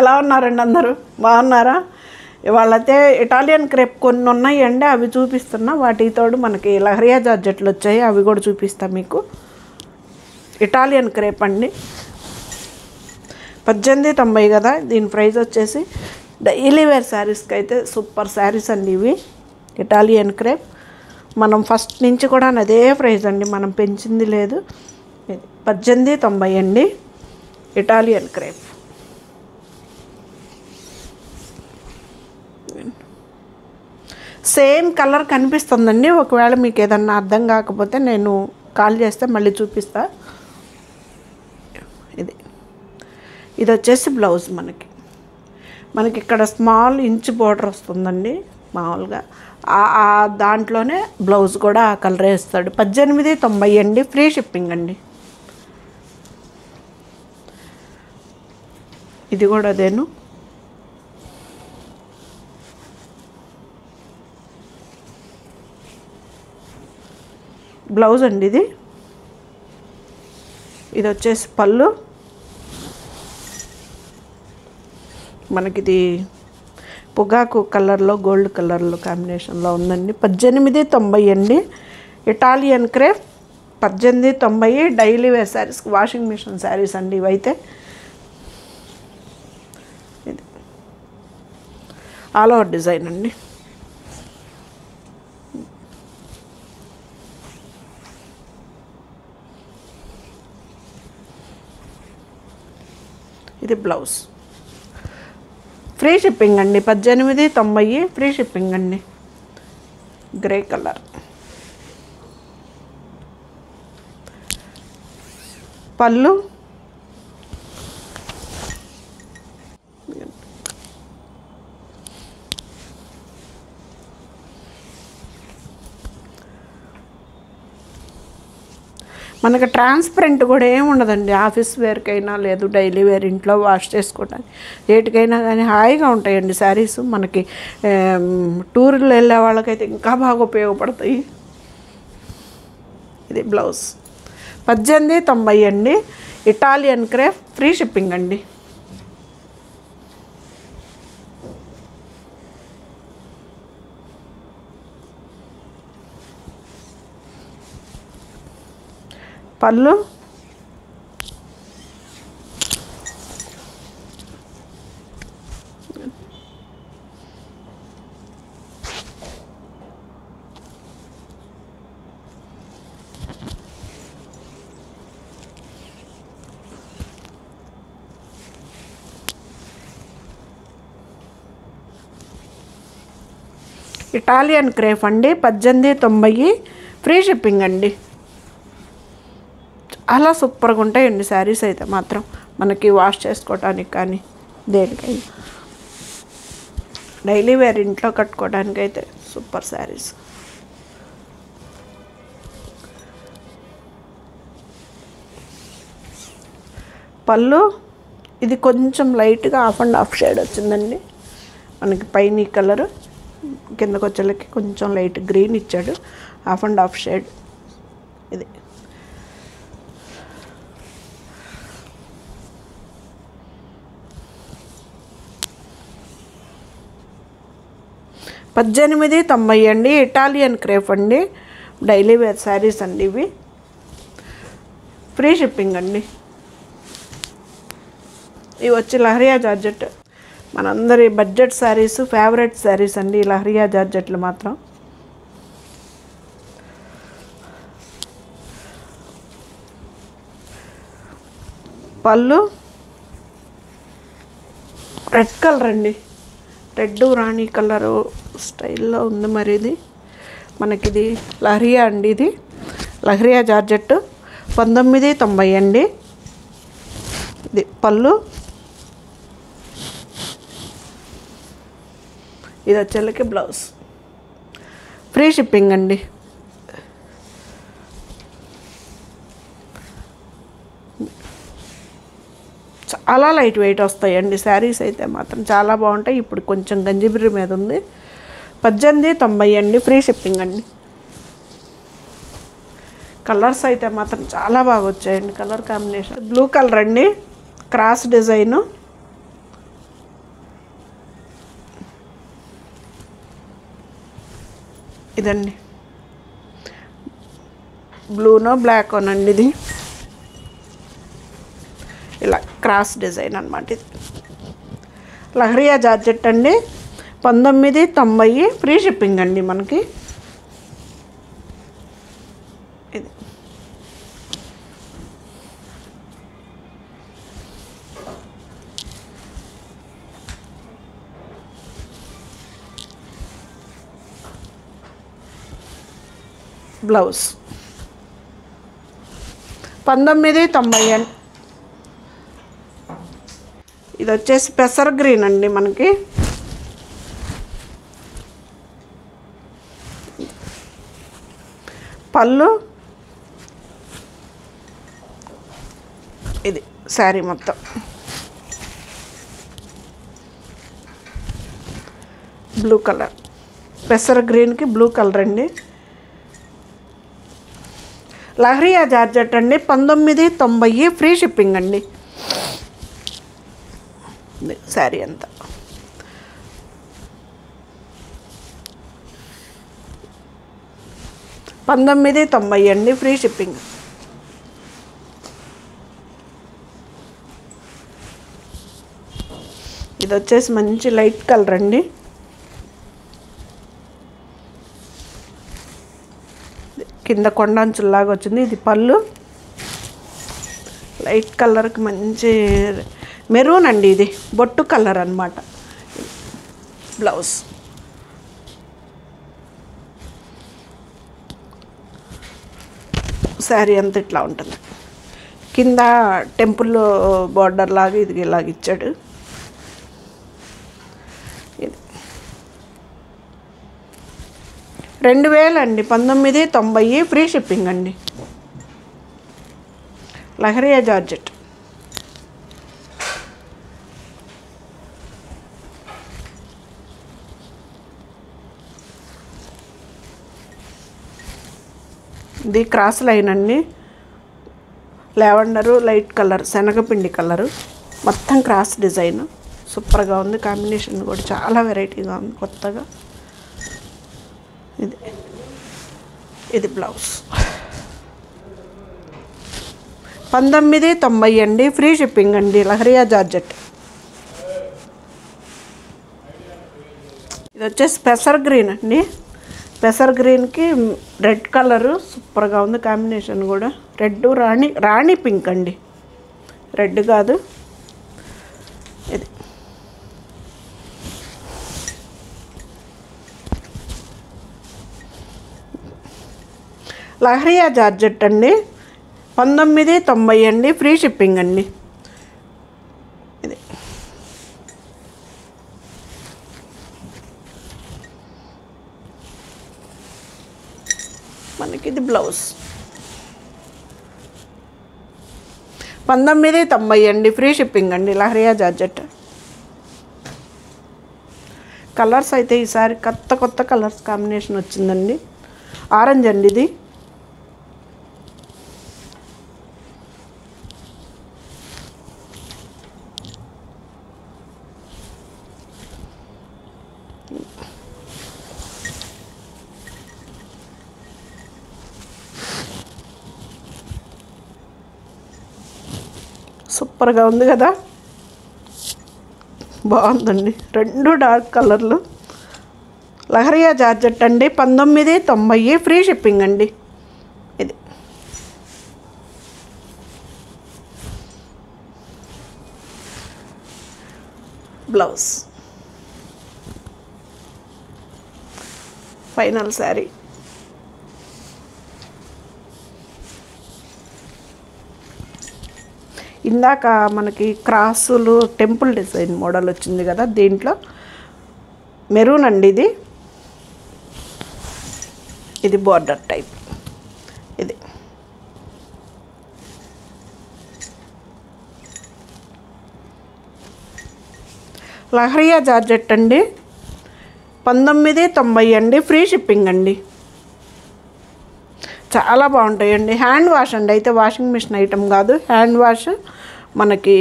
ఎలా ఉన్నారండి అందరూ? బాగున్నారా? ఇవాళైతే ఇటాలియన్ క్రేప్ కొన్ని ఉన్నాయండి, అవి చూపిస్తున్నా. వాటితోడు మనకి లహరియా జార్జెట్లు వచ్చాయి, అవి కూడా చూపిస్తా మీకు. ఇటాలియన్ క్రేప్ అండి, 1890 కదా. దీని ప్రైస్ వచ్చేసి డైలీ వేర్ శారీస్కి అయితే సూపర్ శారీస్ అండి ఇవి. ఇటాలియన్ క్రేప్ మనం ఫస్ట్ నుంచి కూడా అదే ప్రైస్ అండి, మనం పెంచింది లేదు. 1890 అండి ఇటాలియన్ క్రేప్. సేమ్ కలర్ కనిపిస్తుందండి. ఒకవేళ మీకు ఏదన్నా అర్థం కాకపోతే నేను కాల్ చేస్తే మళ్ళీ చూపిస్తా. ఇది వచ్చేసి బ్లౌజ్. మనకి ఇక్కడ స్మాల్ ఇంచ్ బోర్డర్ వస్తుందండి మామూలుగా. దాంట్లోనే బ్లౌజ్ కూడా ఆ కలరే ఇస్తాడు. 1890 అండి, ఫ్రీ షిప్పింగ్ అండి. ఇది కూడా అదేను. బ్లౌజ్ అండి ఇది. ఇది వచ్చేసి పళ్ళు. మనకిది పొగాకు కలర్లో గోల్డ్ కలర్లో కాంబినేషన్లో ఉందండి. 1890 అండి Italian crepe. 1890 daily wear sarees, washing machine sarees అండి ఇవైతే. ఇది ఆల్ ఓవర్ డిజైన్ అండి. ఇది బ్లౌజ్. ఫ్రీ షిప్పింగ్ అండి. 1890 ఫ్రీ షిప్పింగ్ అండి. Grey colour. పళ్ళు. మనకి ట్రాన్స్పరెంట్ కూడా ఏమి ఉండదండి. ఆఫీస్ వేర్కైనా లేదు డైలీ వేర్ ఇంట్లో వాష్ చేసుకోవడానికి ఏటికైనా కానీ హాయిగా ఉంటాయండి శారీస్. మనకి టూర్లు వెళ్ళే వాళ్ళకైతే ఇంకా బాగా ఉపయోగపడతాయి. ఇది బ్లౌజ్. 1890 అండి ఇటాలియన్ క్రేప్, ఫ్రీ షిప్పింగ్ అండి. పళ్ళు. ఇటాలియన్ క్రేప్ అండి, 1890 ఫ్రీ షిప్పింగ్ అండి. అలా సూపర్గా ఉంటాయండి శారీస్ అయితే మాత్రం. మనకి వాష్ చేసుకోవటానికి కానీ దేనికైనా డైలీ వేర్ ఇంట్లో కట్టుకోవడానికి అయితే సూపర్ శారీస్. పళ్ళు. ఇది కొంచెం లైట్గా ఆఫ్ అండ్ ఆఫ్ షేడ్ వచ్చిందండి. మనకి పైన కలరు, కిందకు వచ్చేళ్ళకి కొంచెం లైట్ గ్రీన్ ఇచ్చాడు. ఆఫ్ అండ్ ఆఫ్ షేడ్ ఇది. $1890 అండి ఇటాలియన్ క్రేప్ అండి. డైలీ వేర్ శారీస్ అండి ఇవి. ఫ్రీ షిప్పింగ్ అండి. ఇవి వచ్చి లహరియా జార్జెట్, మనందరి బడ్జెట్ శారీస్, ఫేవరెట్ శారీస్ అండి లహరియా జార్జెట్లు మాత్రం. పళ్ళు. రెడ్ కలర్ అండి, రెడ్ రాణి కలరు స్టైల్లో ఉంది. మరి ఇది మనకిది లహరియా అండి. ఇది లహరియా జార్జెట్, 1990 అండి. ఇది పళ్ళు. ఇది వచ్చేళ్ళకి బ్లౌజ్. ఫ్రీ షిప్పింగ్ అండి. చాలా లైట్ వెయిట్ వస్తాయండి శారీస్ అయితే మాత్రం, చాలా బాగుంటాయి. ఇప్పుడు కొంచెం గంజిబిర్రి మీద ఉంది. 1890 అండి, ఫ్రీ షిప్పింగ్ అండి. కలర్స్ అయితే మాత్రం చాలా బాగా వచ్చాయండి. కలర్ కాంబినేషన్ బ్లూ కలర్ అండి, క్రాస్ డిజైను. ఇదండి బ్లూనో బ్లాకోనండి ఇది, ఇలా క్రాస్ డిజైన్ అన్నమాట. ఇది లహరియా జార్జెట్ అండి, 1990 ఫ్రీ షిప్పింగ్ అండి మనకి. ఇది బ్లౌజ్ 1990 అండి. ఇది వచ్చేసి పెసర్ గ్రీన్ అండి మనకి. పళ్ళు ఇది శారీ మొత్తం బ్లూ కలర్, పెసర్ గ్రీన్కి బ్లూ కలర్ అండి. లహరియా జార్జెట్ అండి, 1990 ఫ్రీ షిప్పింగ్ అండి. శారీ అంతా 1990 అండి, ఫ్రీ షిప్పింగ్. ఇది వచ్చేసి మంచి లైట్ కలర్ అండి. కింద కొండంచులాగా వచ్చింది. ఇది పళ్ళు లైట్ కలర్కి మంచి మెరూన్ అండి, ఇది బొట్టు కలర్ అన్నమాట. బ్లౌజ్ శారీ అంతా ఇట్లా ఉంటుంది. కింద టెంపుల్ బార్డర్ లాగా ఇది ఇలాగ ఇచ్చాడు. ఇది 2000 అండి, 1990 ఫ్రీ షిప్పింగ్ అండి. లహరియా జార్జెట్. ఇది క్రాస్ లైన్ అండి, లావెండరు లైట్ కలర్, శనగపిండి కలరు, మొత్తం క్రాస్ డిజైన్ సూపర్గా ఉంది. కాంబినేషన్ కూడా చాలా వెరైటీగా ఉంది, కొత్తగా. ఇది బ్లౌజ్ 1990 అండి, ఫ్రీ షిప్పింగ్ అండి. లహరియా జార్జెట్. ఇది వచ్చేసి పెసర్ గ్రీన్ అండి, పెసర్ గ్రీన్కి రెడ్ కలరు సూపర్గా ఉంది కాంబినేషన్ కూడా. రెడ్ రాణి పింక్ అండి, రెడ్ కాదు. ఇది లహరియా జార్జెట్ అండి, 1990 అండి, ఫ్రీ షిప్పింగ్ అండి. ఇది మనకి ఇది బ్లౌజ్ 1990 అండి, ఫ్రీ షిప్పింగ్ అండి. లహరియా జార్జెట్. కలర్స్ అయితే ఈసారి కొత్త కలర్స్ కాంబినేషన్ వచ్చిందండి. ఆరెంజ్ అండి ఇది, సూపర్గా ఉంది కదా, బాగుందండి. రెండు డార్క్ కలర్లు. లహరియా జార్జెట్ అండి, 1990 ఫ్రీ షిప్పింగ్ అండి. ఇది బ్లౌజ్, ఫైనల్ శారీ. ఇందాక మనకి క్రాసులు టెంపుల్ డిజైన్ మోడల్ వచ్చింది కదా, దీంట్లో మెరూన్ అండి. ఇది బార్డర్ టైప్. ఇది లహరియా జార్జెట్ అండి, 1990 అండి, ఫ్రీ షిప్పింగ్ అండి. చాలా బాగుంటాయండి. హ్యాండ్ వాష్ అండి, అయితే వాషింగ్ మిషన్ ఐటమ్ కాదు, హ్యాండ్ వాష్. మనకి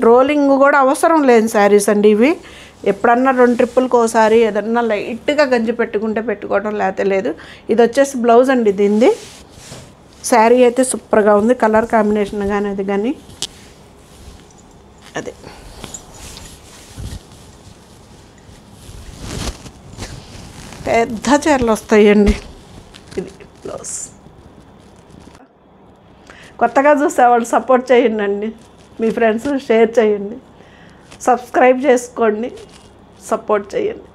రోలింగ్ కూడా అవసరం లేని శారీస్ అండి ఇవి. ఎప్పుడన్నా 2 ట్రిప్పులకి ఒకసారి ఏదన్నా లైట్గా గంజి పెట్టుకుంటే పెట్టుకోవడం, లేకపోతే లేదు. ఇది వచ్చేసి బ్లౌజ్ అండి దీనిది. శారీ అయితే సూపర్గా ఉంది, కలర్ కాంబినేషన్ కానీ అది కానీ అదే. పెద్ద చీరలు వస్తాయండి. ఇది బ్లౌజ్. కొత్తగా చూసేవాళ్ళు సపోర్ట్ చేయండి, మీ ఫ్రెండ్స్ షేర్ చేయండి, సబ్స్క్రైబ్ చేసుకోండి, సపోర్ట్ చేయండి.